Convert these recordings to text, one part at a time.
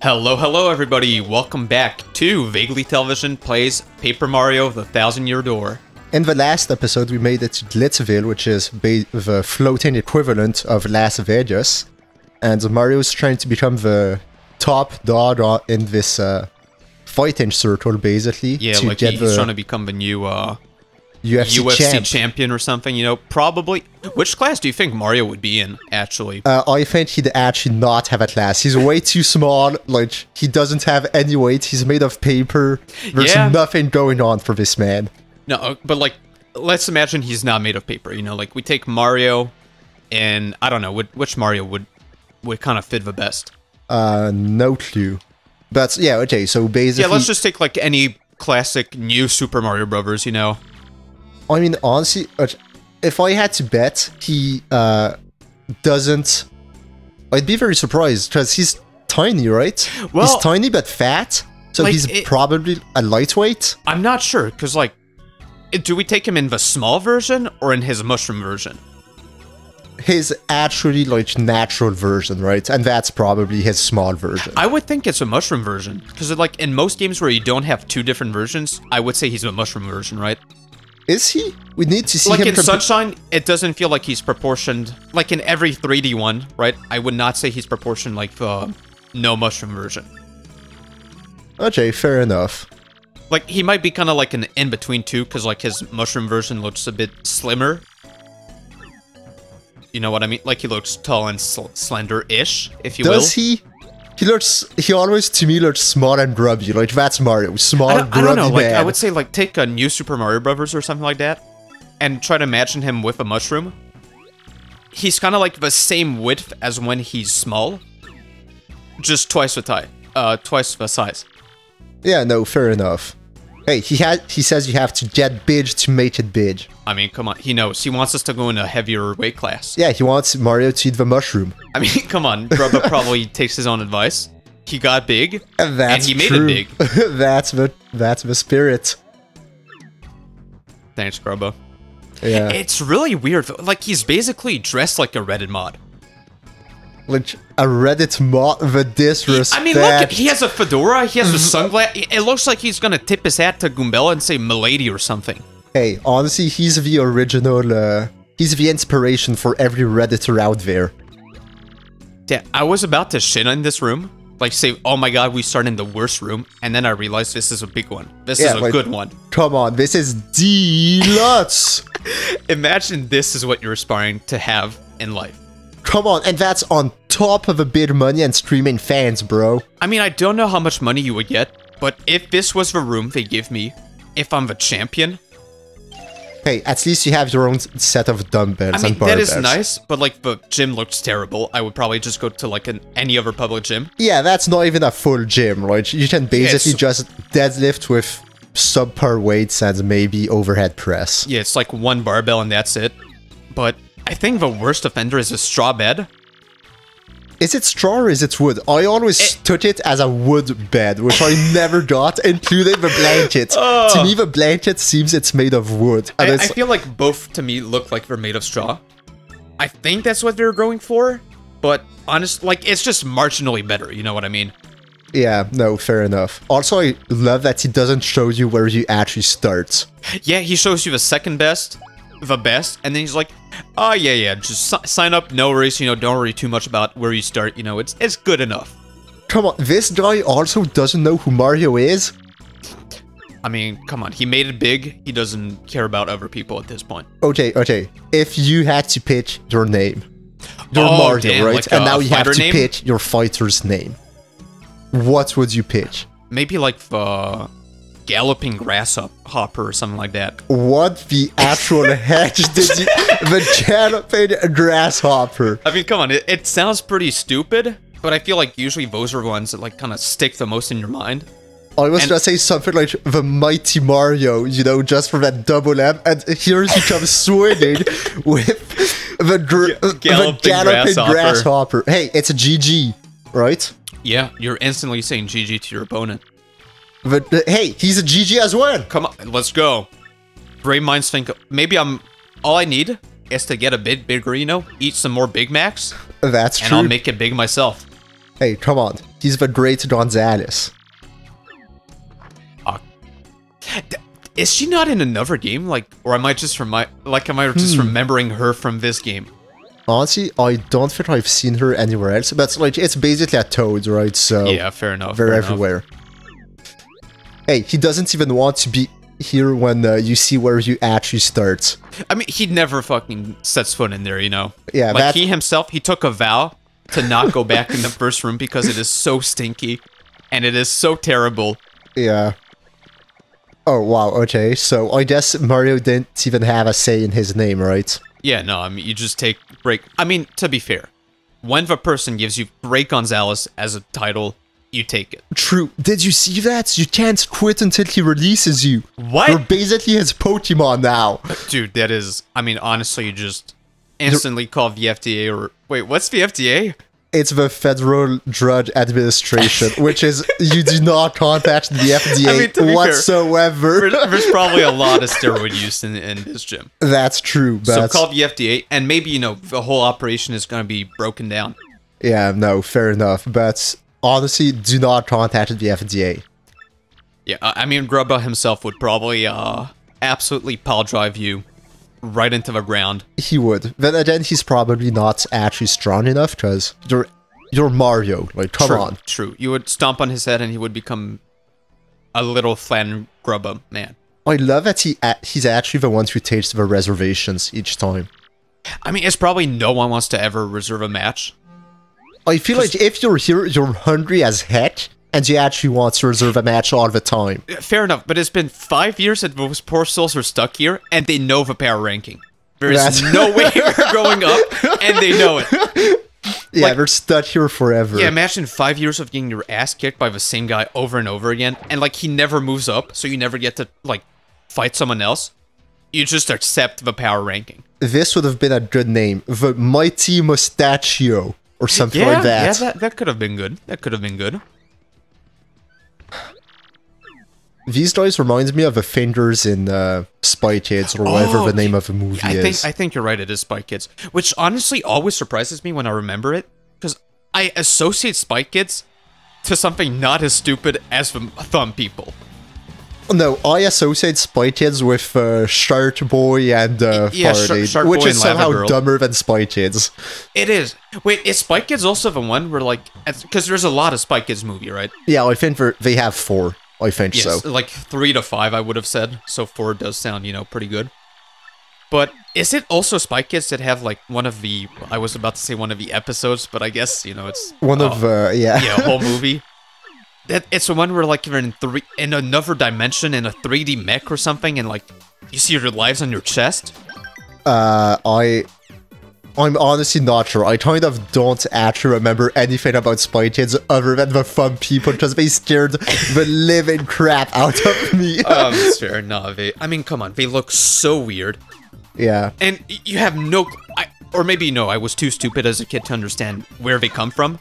Hello everybody, welcome back to Vaguely Television Plays Paper Mario The Thousand-Year Door. In the last episode we made it to Glitzville, which is the floating equivalent of Las Vegas, and Mario's trying to become the top dog in this fighting circle, basically. Yeah, to like he's trying to become the new UFC champion or something, you know, probably. Which class do you think Mario would be in, actually? I think he'd actually not have a class. He's way too small, like, he doesn't have any weight, he's made of paper. There's nothing going on for this man. No, but, like, let's imagine he's not made of paper, you know? Like, we take Mario, and I don't know, which Mario would kind of fit the best? No clue. But, yeah, okay, so basically... Yeah, let's just take, like, any classic new Super Mario Brothers, you know? I mean, honestly, if I had to bet, he doesn't... I'd be very surprised, because he's tiny, right? Well, he's tiny but fat, so like, he's probably a lightweight? I'm not sure, because, like, do we take him in the small version, or in his mushroom version? His actually, like, natural version, right? And that's probably his small version. I would think it's a mushroom version, because, like, in most games where you don't have two different versions, I would say he's a mushroom version, right? Is he? We need to see him... Like in Sunshine, it doesn't feel like he's proportioned... Like in every 3D one, right? I would not say he's proportioned like the no mushroom version. Okay, fair enough. Like, he might be kind of like an in-between too, because like his mushroom version looks a bit slimmer. You know what I mean? Like he looks tall and slender-ish, if you will. Does he? He always, to me, looks small and grubby. Like, that's Mario. Small, grubby I don't know, like, man. I would say, like, take a new Super Mario Brothers or something like that, and try to imagine him with a mushroom. He's kind of like the same width as when he's small, just twice the size. Yeah, no, fair enough. Hey, he says you have to get big to make it big. I mean, come on, he knows. He wants us to go in a heavier weight class. Yeah, he wants Mario to eat the mushroom. I mean, come on, Grubba probably takes his own advice. He got big, and he made it big. That's the spirit. Thanks, Grubba. Yeah. It's really weird, though. Like, he's basically dressed like a Reddit mod. Like a Reddit mod, the disrespect. I mean, look, he has a fedora, he has a sunglass. It looks like he's gonna tip his hat to Goombella and say "Milady" or something. Hey, honestly, he's the original, he's the inspiration for every Redditor out there. Yeah, I was about to shit on this room. Like, say, oh my god, we start in the worst room, and then I realized this is a big one. This is a good one. Come on, this is deluxe! Imagine this is what you're aspiring to have in life. Come on, and that's on top of a bit of money and streaming fans, bro. I mean, I don't know how much money you would get, but if this was the room they give me, if I'm the champion... Hey, at least you have your own set of dumbbells and barbells. That is nice, but like the gym looks terrible. I would probably just go to like any other public gym. Yeah, that's not even a full gym, right? You can basically just deadlift with subpar weights and maybe overhead press. Yeah, it's like one barbell and that's it. But I think the worst offender is a straw bed. Is it straw or is it wood? I always took it as a wood bed, which I never got, including the blanket. To me, the blanket seems it's made of wood. I feel like both, to me, look like they're made of straw. I think that's what they're going for, but honestly, like, it's just marginally better, you know what I mean? Yeah, no, fair enough. Also, I love that he doesn't show you where you actually start. Yeah, he shows you the second best, the best, and then he's like, oh yeah, just sign up, no worries, you know, don't worry too much about where you start, you know, it's good enough. Come on, this guy also doesn't know who Mario is? I mean, come on, he made it big, he doesn't care about other people at this point. Okay, if you had to pick your name, you're Mario, damn, right? Like and now you have to pick your fighter's name. What would you pick? Maybe like the... Galloping Grasshopper or something like that. What the actual heck did you... The Galloping Grasshopper. I mean, come on, it sounds pretty stupid, but I feel like usually those are ones that like kind of stick the most in your mind. I was gonna say something like the Mighty Mario, you know, just for that double M, and here he comes swinging with the Galloping Grasshopper. Hey, it's a GG, right? Yeah, you're instantly saying GG to your opponent. But hey, he's a GG as well. Come on, let's go. Brave minds think maybe all I need is to get a bit bigger, you know, eat some more Big Macs. That's true. And I'll make it big myself. Hey, come on. He's the great Gonzalez. Is she not in another game? Like, or am I just remembering her from this game? Honestly, I don't think I've seen her anywhere else. But like, it's basically a Toad, right? So yeah, fair enough. They're fair everywhere. Enough. Hey, he doesn't even want to be here when you see where you actually start. I mean, he never fucking sets foot in there, you know? Yeah, like he himself, he took a vow to not go back in the first room because it is so stinky and it is so terrible. Yeah. Oh, wow, okay. So I guess Mario didn't even have a say in his name, right? Yeah, no, I mean, you just take Great... I mean, to be fair, when the person gives you Great Gonzalez as a title, you take it. True. Did you see that? You can't quit until he releases you. What? You're basically his Pokemon now. Dude, that is... I mean, honestly, you just instantly call the FDA or... Wait, what's the FDA? It's the Federal Drug Administration, which is you do not contact the FDA whatsoever. There's probably a lot of steroid use in this gym. That's true. So call the FDA, and maybe, you know, the whole operation is going to be broken down. Yeah, no, fair enough. But honestly, do not contact the FDA. Yeah, I mean, Grubba himself would probably absolutely pile drive you right into the ground. He would. Then again, he's probably not actually strong enough because you're Mario. Like, come on. True. You would stomp on his head and he would become a little flattened Grubba man. I love that he's actually the one who takes the reservations each time. I mean, it's probably no one wants to ever reserve a match. I feel like if you're here, you're hungry as heck, and you actually want to reserve a match all the time. Fair enough, but it's been 5 years that those poor souls are stuck here, and they know the power ranking. There is no way we're going up, and they know it. Yeah, like, they're stuck here forever. Yeah, imagine 5 years of getting your ass kicked by the same guy over and over again, and, like, he never moves up, so you never get to, like, fight someone else. You just accept the power ranking. This would have been a good name. The Mighty Mustachio, or something like that. Yeah, that could have been good. That could have been good. These guys remind me of the fingers in Spy Kids, or whatever the name of the movie is. I think you're right, it is Spy Kids. Which honestly always surprises me when I remember it, because I associate Spy Kids to something not as stupid as the Thumb People. No, I associate Spy Kids with Shark Boy and Faraday, which is somehow dumber than Spy Kids. It is. Wait, is Spy Kids also the one where, like, because there's a lot of Spy Kids movie, right? Yeah, I think they have 4. I think so. Like 3 to 5, I would have said. So 4 does sound, you know, pretty good. But is it also Spy Kids that have, like, one of the... I was about to say one of the episodes, but I guess, you know, it's... One of, yeah. Yeah, a whole movie. It's the one where, like, you're in another dimension in a 3D mech or something, and, like, you see your lives on your chest? I'm honestly not sure. I kind of don't actually remember anything about Spy Kids other than the fun people, because they scared the living crap out of me. That's fair. No, I mean, come on. They look so weird. Yeah. And you have no... or maybe, no, I was too stupid as a kid to understand where they come from.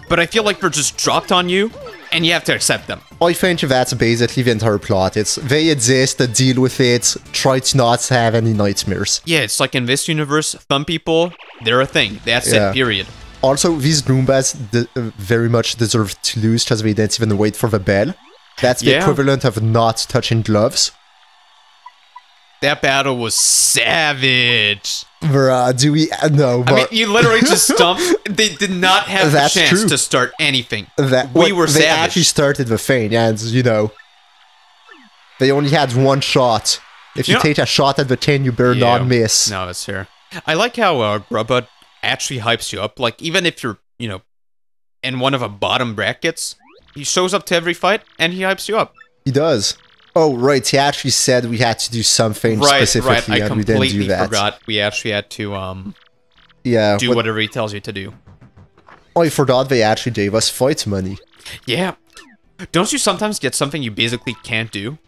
But I feel like they're just dropped on you, and you have to accept them. I think that's basically the entire plot. It's they exist, deal with it, try to not have any nightmares. Yeah, it's like in this universe, Thumb People, they're a thing. That's it, period. Also, these Goombas very much deserve to lose because they didn't even wait for the bell. That's the equivalent of not touching gloves. That battle was savage. Bruh, do we... No, but... I mean, you literally just stomped... They did not have the chance to start anything. We were savage. They actually started the thing, and, you know... They only had one shot. If you take a shot at the 10, you better not miss. No, that's fair. I like how Grubba actually hypes you up. Like, even if you're, you know, in one of the bottom brackets, he shows up to every fight, and he hypes you up. He does. Oh, right, he actually said we had to do something specifically, and we didn't do that. I completely forgot. We actually had to, do whatever he tells you to do. I forgot they actually gave us fight money. Yeah. Don't you sometimes get something you basically can't do?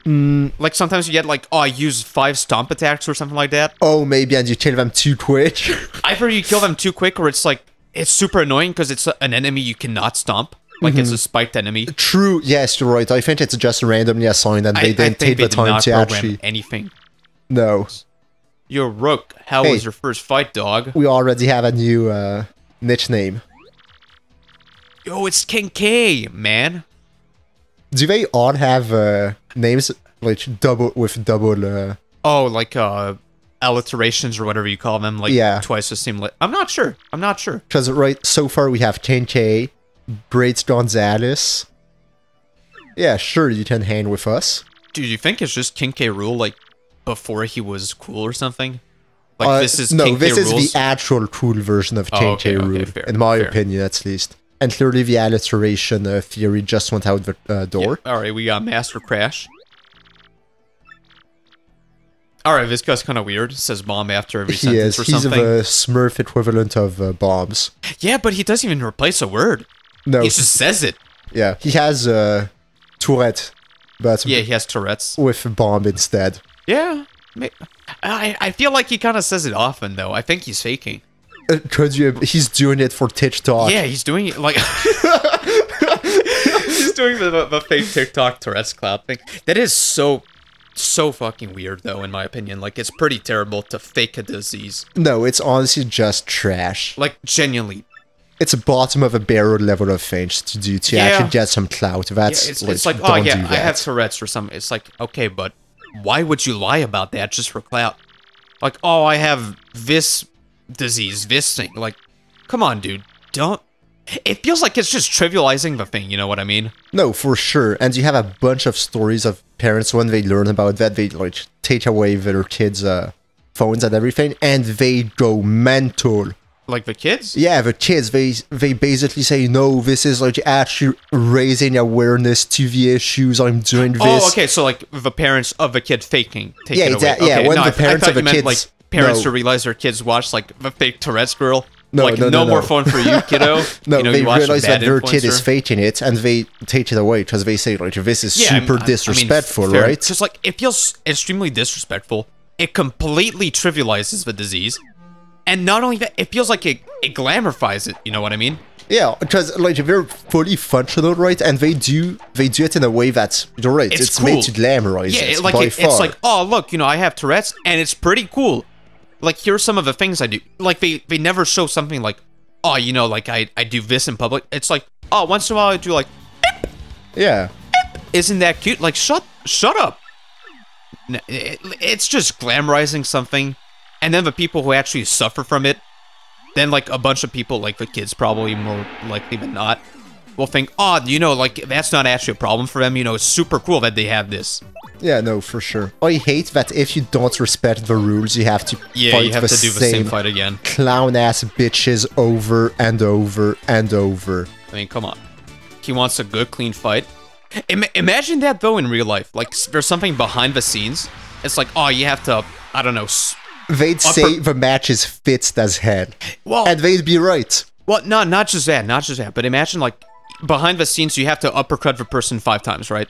Like, sometimes you get, like, oh, I use 5 stomp attacks or something like that. Oh, maybe, and you kill them too quick. Either you kill them too quick, or it's, like, it's super annoying because it's an enemy you cannot stomp. Like, it's a spiked enemy. True, yes, you're right. I think it's just randomly assigned, and they didn't take the time to actually... anything. No. Yo, Rook, how was your first fight, dog? We already have a new nickname. Yo, it's King K, man. Do they all have names like double? Oh, like alliterations or whatever you call them, like twice the same. I'm not sure. Because right so far we have King K, Great Gonzalez. Yeah, sure, you can hang with us. Do you think it's just King K. Rool, like before he was cool or something? Like this is no, King this K. is Rool's... the actual cool version of King K. Rool, fair, in my opinion, at least. And clearly, the alliteration theory just went out the door. Yeah. All right, we got Master Crash. All right, this guy's kind of weird. It says bomb after every sentence or something. He's the Smurf equivalent of bombs. Yeah, but he doesn't even replace a word. No, he just says it. Yeah, he has Tourette, but yeah, he has Tourette's with bomb instead. Yeah, I feel like he kind of says it often though. I think he's faking. He's doing it for TikTok. Yeah, he's doing it like he's doing the fake TikTok Tourette's cloud thing. That is so fucking weird though, in my opinion. Like, it's pretty terrible to fake a disease. No, it's honestly just trash. Like, genuinely. It's a bottom of a barrel level of things to do to actually get some clout. That's it's like, oh yeah, I have Tourette's or something. It's like, okay, but why would you lie about that just for clout? Like, oh, I have this disease, this thing. Like, come on, dude. Don't. It feels like it's just trivializing the thing, you know what I mean? No, for sure. And you have a bunch of stories of parents when they learn about that, they like take away their kids' phones and everything, and they go mental. Like the kids? Yeah, the kids, they basically say, no, this is like actually raising awareness to the issues, I'm doing this. Oh, okay, so like the parents of the kid faking, taking it away. Okay, yeah, when the parents of the kids... like parents who realize their kids watch like the fake Tourette's girl. No more phone for you, kiddo. No, you know, they realize that their kid is faking it, and they take it away because they say, like, this is super disrespectful, right? Just like, it feels extremely disrespectful. It completely trivializes the disease. And not only that, it feels like it glorifies it, you know what I mean? Yeah, because like they're fully functional, right? And they do it in a way that's, you're right, it's cool. Made to glamorize it, like by far. It's like, oh, look, you know, I have Tourette's, and it's pretty cool. Like, here's some of the things I do. Like, they never show something like, oh, you know, like, I do this in public. It's like, oh, once in a while I do, like, beep, yeah. Beep. Isn't that cute? Like, shut up. It's just glamorizing something. And then the people who actually suffer from it, then, like, a bunch of people, like the kids probably more likely than not, will think, oh, you know, like, that's not actually a problem for them. You know, it's super cool that they have this. Yeah, no, for sure. I hate that if you don't respect the rules, you have to fight the same fight again. Clown-ass bitches over and over and over. I mean, come on. He wants a good, clean fight. Imagine that, though, in real life. Like, there's something behind the scenes. It's like, oh, you have to, I don't know... They'd say the match is fixed as hell. Well, and they'd be right. Well, no, not just that. But imagine, like, behind the scenes, you have to uppercut the person 5 times, right?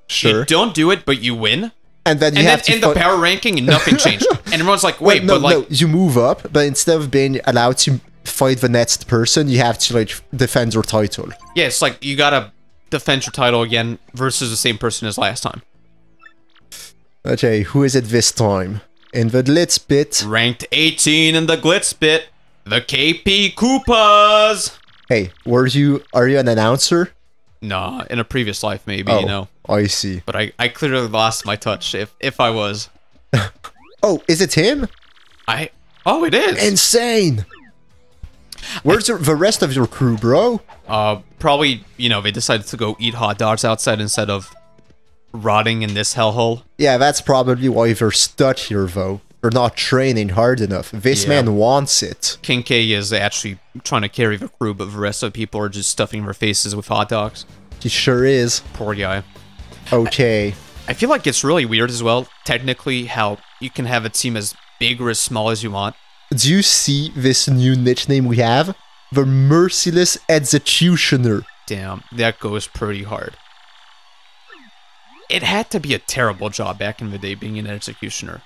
Sure. You don't do it, but you win. And then you have to... in the power ranking, nothing changed. And everyone's like, wait, no, but like... No, you move up, but instead of being allowed to fight the next person, you have to, like, defend your title. Yeah, it's like, you gotta defend your title again versus the same person as last time. Okay, who is it this time? In the Glitz bit. Ranked 18 in the Glitz bit. The KP Koopas. Hey, are you an announcer? Nah, in a previous life, maybe, you know. I see. But I clearly lost my touch, if I was. Oh, is it him? Oh, it is. Insane. Where's the rest of your crew, bro? Probably, you know, they decided to go eat hot dogs outside instead of rotting in this hellhole. Yeah, that's probably why they're stuck here, though. They're not training hard enough. This man wants it. King K is actually trying to carry the crew, but the rest of the people are just stuffing their faces with hot dogs. He sure is. Poor guy. Okay. I feel like it's really weird as well, technically, how you can have a team as big or as small as you want. Do you see this new nickname we have? The Merciless Executioner. Damn, that goes pretty hard. It had to be a terrible job back in the day being an executioner.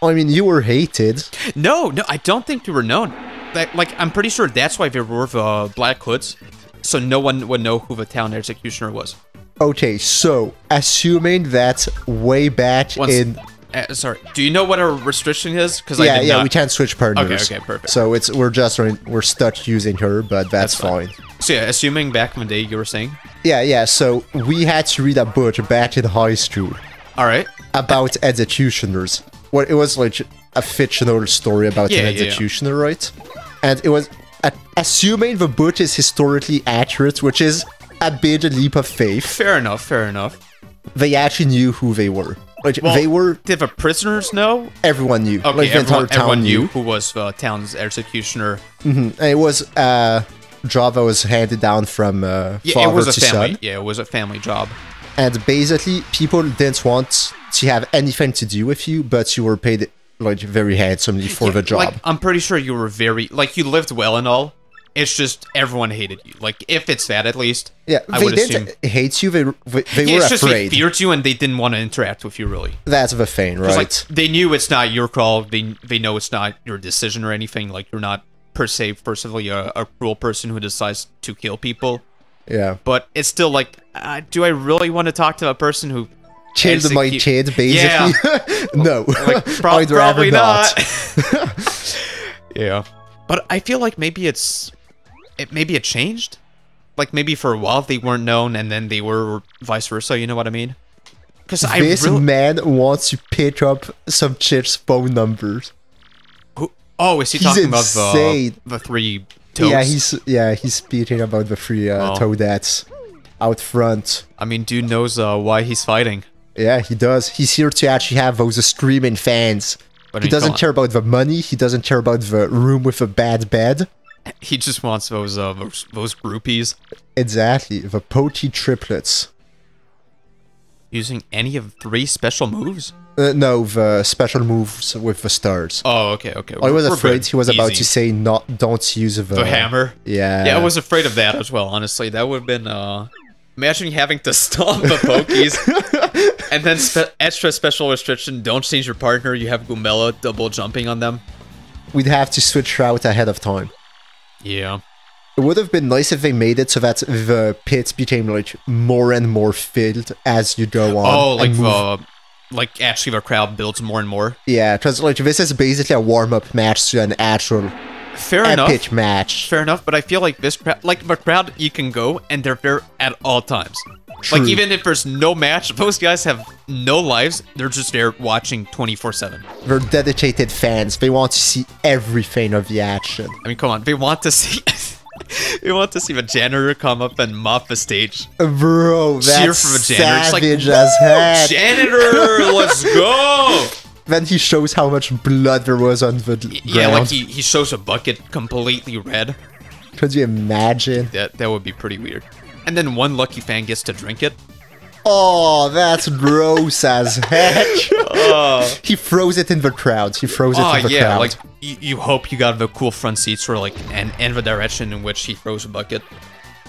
I mean, you were hated. No, I don't think you were known. Like, I'm pretty sure that's why they wore the black hoods, so no one would know who the town executioner was. Okay, so, assuming that way back in... Sorry, do you know what our restriction is? Because yeah, we can't switch partners. Okay, perfect. So we're stuck using her, but that's fine. So yeah, assuming back in the day you were saying. Yeah. So we had to read a book back in high school. All right. About executioners. Well, it was like a fictional story about an executioner, right? And it was assuming the book is historically accurate, which is a big leap of faith. Fair enough. They actually knew who they were. Like, well, they were... Did the prisoners know? Everyone knew. Okay, like, everyone knew who was the town's executioner. And it was a job that was handed down from father to son. Yeah, it was a family job. And basically, people didn't want to have anything to do with you, but you were paid like very handsomely for the job. Like, I'm pretty sure you were like, you lived well and all. It's just everyone hated you. Like, if it's that, at least. Yeah, they didn't hate you. They were it's just afraid. They feared you, and they didn't want to interact with you, really. That's the thing, right? Like, they knew it's not your call. They know it's not your decision or anything. Like, you're not, per se, personally a cruel person who decides to kill people. Yeah. But it's still like, do I really want to talk to a person who... Killed my kid, basically? Yeah. No. Like, probably not. Yeah. But I feel like maybe it changed. Like, maybe for a while they weren't known, and then they were, or vice versa. You know what I mean? Because this man wants to pick up some chick's phone numbers. Who? Oh, is he talking about the three toads? Yeah, he's speaking about the three toadettes out front. I mean, dude knows why he's fighting. Yeah, he does. He's here to actually have those screaming fans. He doesn't care about the money. He doesn't care about the room with a bad bed. He just wants those groupies. Exactly, the Pokey triplets. Using any of 3 special moves? No, the special moves with the stars. Oh, okay. I was afraid he was about to say don't use the hammer. Yeah. Yeah, I was afraid of that as well. Honestly, that would have been. Imagine having to stomp the Pokies, and then extra special restriction: don't change your partner. You have Gumella double jumping on them. We'd have to switch route ahead of time. Yeah. It would have been nice if they made it so that the pits became like more and more filled as you go on. Oh, like actually the crowd builds more and more. Yeah, because like this is basically a warm-up match to an actual epic match. Fair enough, but I feel like this crowd, like the crowd, you can go and they're there at all times. True. Like, even if there's no match, those guys have no lives. They're just there watching 24/7. They're dedicated fans. They want to see everything of the action. I mean, come on. They want to see... they want to see the janitor come up and mop the stage. Bro, that's cheer for the janitor. savage as heck. Janitor, let's go! Then he shows how much blood there was on the ground. Yeah, like he shows a bucket completely red. Could you imagine? That would be pretty weird. And then one lucky fan gets to drink it. Oh, that's gross as heck. He throws it in the crowd. He throws it in the crowd. Like, you hope you got the cool front seats for, like, and the direction in which he throws a bucket.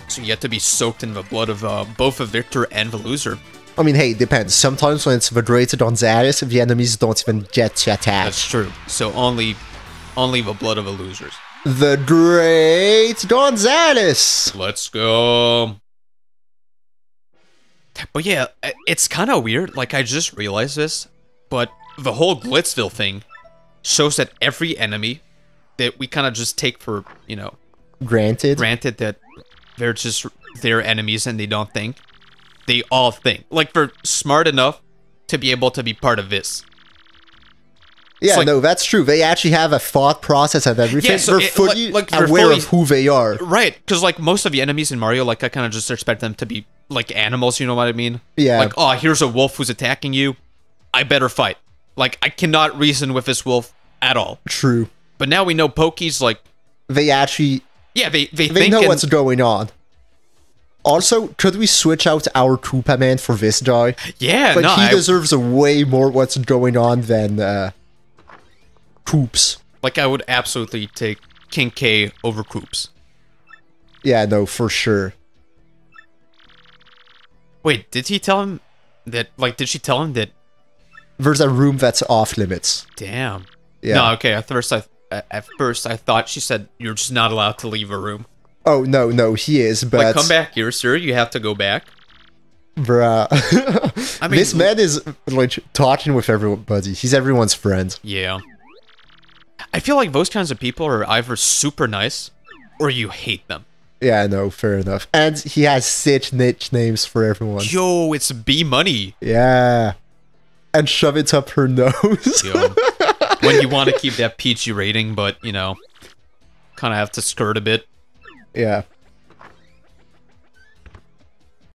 So you have to be soaked in the blood of both the victor and the loser. I mean, hey, depends. Sometimes when it's the Great Gonzalez, the enemies don't even get to attack. That's true. So only the blood of the losers. The Great Gonzalez! Let's go. But yeah, it's kind of weird. Like, I just realized this, but the whole Glitzville thing shows that every enemy that we kind of just take for, you know... Granted that they're just their enemies and they don't think. They all think. Like, they're smart enough to be able to be part of this. Yeah, like, no, that's true. They actually have a thought process and everything. Yeah, so they're fully aware of who they are. Right, because, like, most of the enemies in Mario, like, I kind of just expect them to be, like, animals, you know what I mean? Yeah. Like, oh, here's a wolf who's attacking you. I better fight. Like, I cannot reason with this wolf at all. True. But now we know Pokies, like... They actually... Yeah, they know what's going on. Also, could we switch out our Koopa Man for this guy? Yeah, like, he deserves a way more what's going on than Koops. Like, I would absolutely take King K over Koops. Yeah, no, for sure. Wait, did he tell him that, like, did she tell him that... There's a room that's off limits. Damn. Yeah. No, okay, at first I thought she said you're just not allowed to leave a room. Oh, no, he is, but... Like, come back here, sir, you have to go back. Bruh. I mean, this man is like talking with everybody. He's everyone's friend. Yeah. I feel like those kinds of people are either super nice or you hate them. Yeah, I know, fair enough. And he has such niche names for everyone. Yo, it's B Money. Yeah. And shove it up her nose. Yo. When you want to keep that PG rating, but, you know, kind of have to skirt a bit. Yeah.